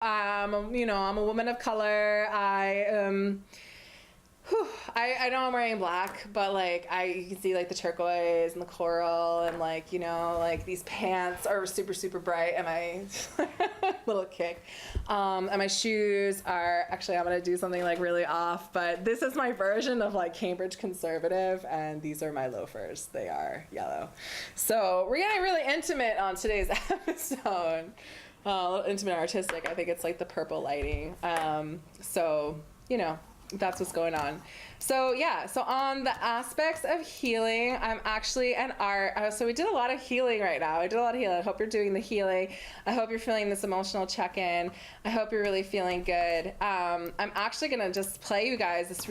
I'm a woman of color. I know I'm wearing black, but like you can see like the turquoise and the coral, and like like these pants are super super bright, and my little kick, and my shoes are actually, I'm gonna do something like really off, but this is my version of like Cambridge conservative, and these are my loafers. They are yellow. So we're getting really intimate on today's episode. A little intimate and artistic. I think it's like the purple lighting. So that's what's going on. So yeah, so on the aspects of healing, I'm actually an art. So we did a lot of healing right now. I did a lot of healing. I hope you're doing the healing. I hope you're feeling this emotional check-in. I hope you're really feeling good. I'm actually gonna just play you guys this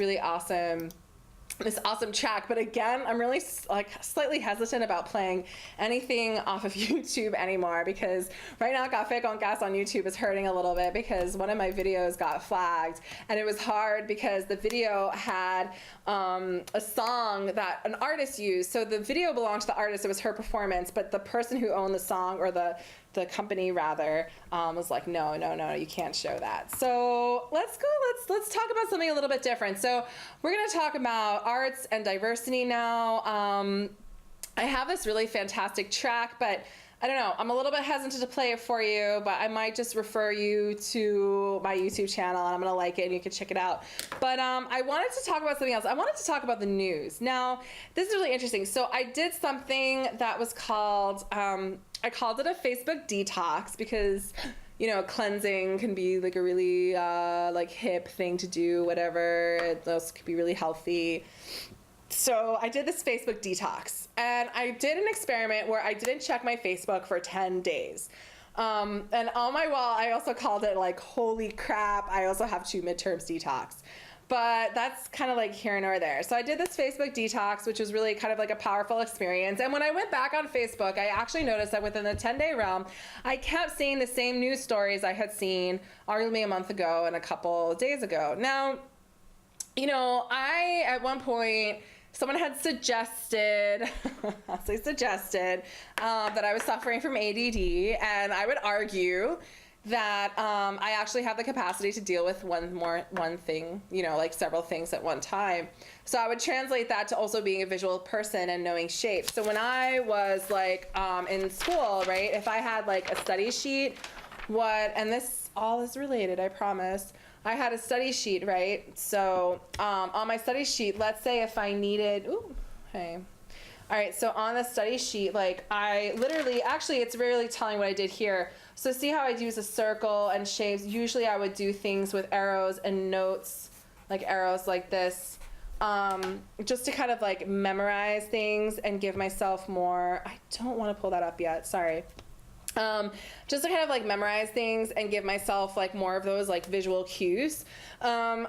awesome track, but again, I'm really like slightly hesitant about playing anything off of YouTube anymore, because right now Café on YouTube is hurting a little bit because one of my videos got flagged, and it was hard because the video had a song that an artist used. So the video belonged to the artist, it was her performance, but the person who owned the song, or the company rather, was like, no, you can't show that. So let's talk about something a little bit different. So we're going to talk about arts and diversity now. I have this really fantastic track, but I don't know, I'm a little bit hesitant to play it for you, but I might just refer you to my YouTube channel, and I'm gonna like it and you can check it out. But I wanted to talk about something else. I wanted to talk about the news. Now, this is really interesting. So I did something that was called, I called it a Facebook detox, because cleansing can be like a really like hip thing to do, whatever. It also could be really healthy. So I did this Facebook detox, and I did an experiment where I didn't check my Facebook for 10 days. And on my wall, I also called it like, holy crap, I also have 2 midterms detox. But that's kind of like here nor there. So I did this Facebook detox, which was really kind of like a powerful experience. And when I went back on Facebook, I actually noticed that within the 10-day realm, I kept seeing the same news stories I had seen arguably a month ago and a couple of days ago. Now, at one point, someone had suggested, I'll say suggested, that I was suffering from ADD, and I would argue that I actually have the capacity to deal with one thing, like several things at one time. So I would translate that to also being a visual person and knowing shapes. So when I was like in school, right, if I had like a study sheet, and this all is related, I promise. I had a study sheet, right? So on my study sheet, let's say if I needed, all right, so on the study sheet, like I literally, actually it's really telling what I did here. So see how I'd use a circle and shapes. Usually I would do things with arrows and notes, like arrows like this, just to kind of like memorize things and give myself more, I don't want to pull that up yet, sorry. Just to kind of like memorize things and give myself like more of those like visual cues.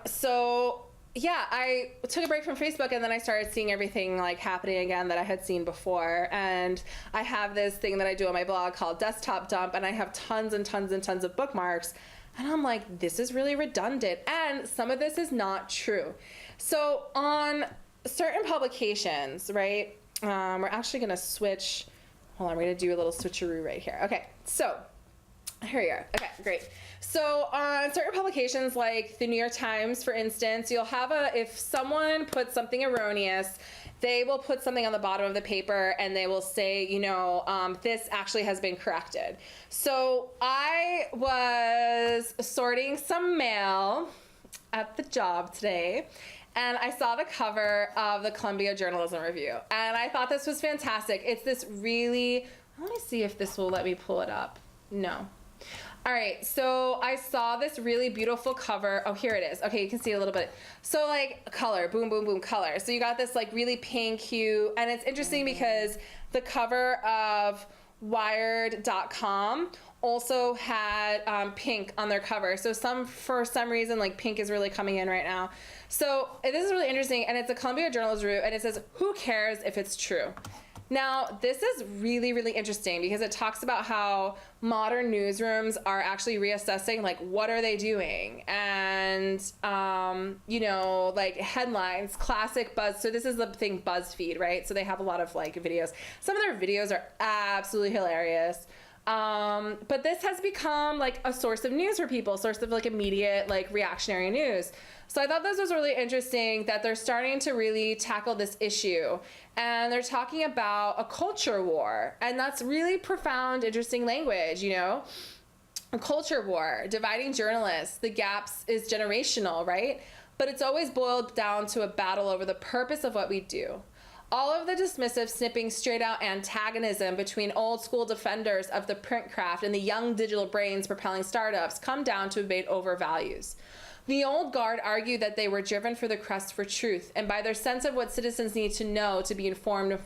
So yeah, I took a break from Facebook, and then I started seeing everything like happening again that I had seen before. And I have this thing that I do on my blog called Desktop Dump, and I have tons and tons and tons of bookmarks. And I'm like, this is really redundant, and some of this is not true. So on certain publications, right, we're actually going to switch. Hold on, we're going to do a little switcheroo right here. Okay, so here we are. Okay, great. So on certain publications like the New York Times, for instance, you'll have if someone puts something erroneous, they will put something on the bottom of the paper and they will say, this actually has been corrected. So I was sorting some mail at the job today, and I saw the cover of the Columbia Journalism Review, and I thought this was fantastic. It's this really, let me see if this will let me pull it up. No. All right, so I saw this really beautiful cover. Oh, here it is. Okay, you can see a little bit. So like color, boom, boom, boom, color. So you got this like really pink hue, and it's interesting because the cover of Wired.com also had pink on their cover. So for some reason, like pink is really coming in right now. So this is really interesting, and it's a Columbia Journalism Review, and it says, who cares if it's true? Now, this is really, really interesting because it talks about how modern newsrooms are actually reassessing, like, what are they doing? And, like headlines, classic Buzz. So this is the thing, BuzzFeed, right? So they have a lot of like videos. Some of their videos are absolutely hilarious. But this has become like a source of news for people, source of like immediate, like reactionary news. So I thought this was really interesting that they're starting to really tackle this issue, and they're talking about a culture war, and that's really profound, interesting language, you know? A culture war, dividing journalists, the gaps is generational, right? But it's always boiled down to a battle over the purpose of what we do. All of the dismissive, snipping, straight out antagonism between old school defenders of the print craft and the young digital brains propelling startups come down to debate over values. The old guard argued that they were driven for the quest for truth and by their sense of what citizens need to know to be informed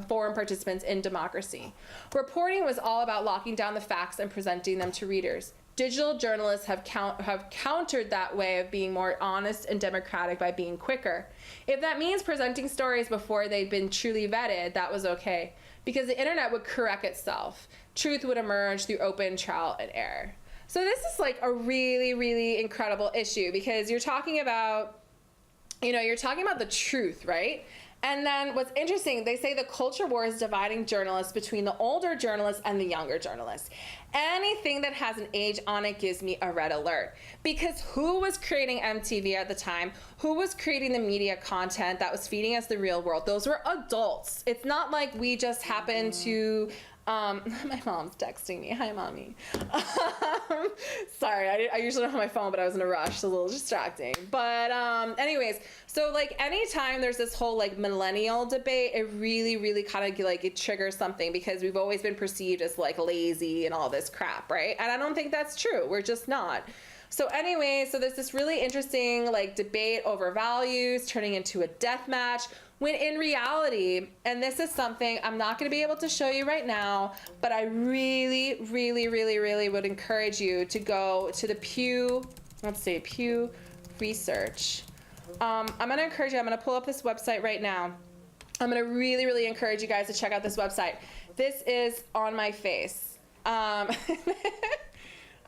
foreign participants in democracy. Reporting was all about locking down the facts and presenting them to readers. Digital journalists have countered that way of being more honest and democratic by being quicker. If that means presenting stories before they'd been truly vetted, that was okay, because the internet would correct itself. Truth would emerge through open trial and error. So this is like a really, really incredible issue, because you're talking about, you know, you're talking about the truth, right? And then what's interesting, they say the culture war is dividing journalists between the older journalists and the younger journalists. Anything that has an age on it gives me a red alert. Because who was creating MTV at the time? Who was creating the media content that was feeding us the real world? Those were adults. It's not like we just happened to... my mom's texting me. Hi, mommy. Sorry, I usually don't have my phone, but I was in a rush, so a little distracting. But anyways, so like anytime there's this whole like millennial debate, it really, really kind of like it triggers something, because we've always been perceived as like lazy and all this crap, right? And I don't think that's true. We're just not. So anyway, so there's this really interesting like debate over values turning into a death match, when in reality, and this is something I'm not going to be able to show you right now, but I really, really, really, really would encourage you to go to the Pew Research. I'm going to encourage you, I'm going to pull up this website right now. I'm going to really, really encourage you guys to check out this website. This is on my face.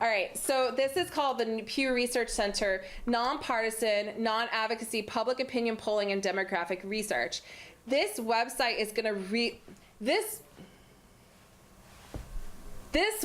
All right, so this is called the Pew Research Center, Nonpartisan, Non-Advocacy, Public Opinion Polling, and Demographic Research. This website is gonna This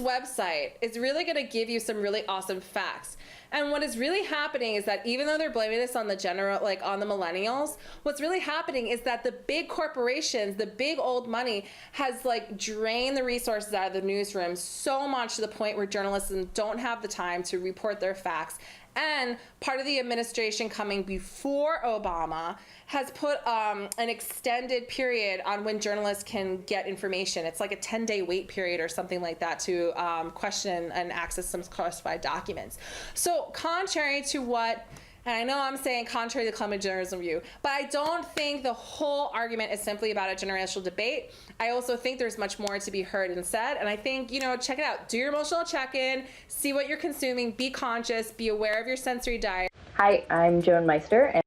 website is really gonna give you some really awesome facts. And what is really happening is that even though they're blaming this on the general, like on the millennials, what's really happening is that the big corporations, the big old money has like drained the resources out of the newsroom so much to the point where journalists don't have the time to report their facts. And part of the administration coming before Obama has put an extended period on when journalists can get information. It's like a 10-day wait period or something like that to question and access some classified documents. So contrary to what, and I know I'm saying contrary to the climate journalism view, but I don't think the whole argument is simply about a generational debate. I also think there's much more to be heard and said, and I think, you know, check it out. Do your emotional check-in, see what you're consuming, be conscious, be aware of your sensory diet. Hi, I'm Joan Meister.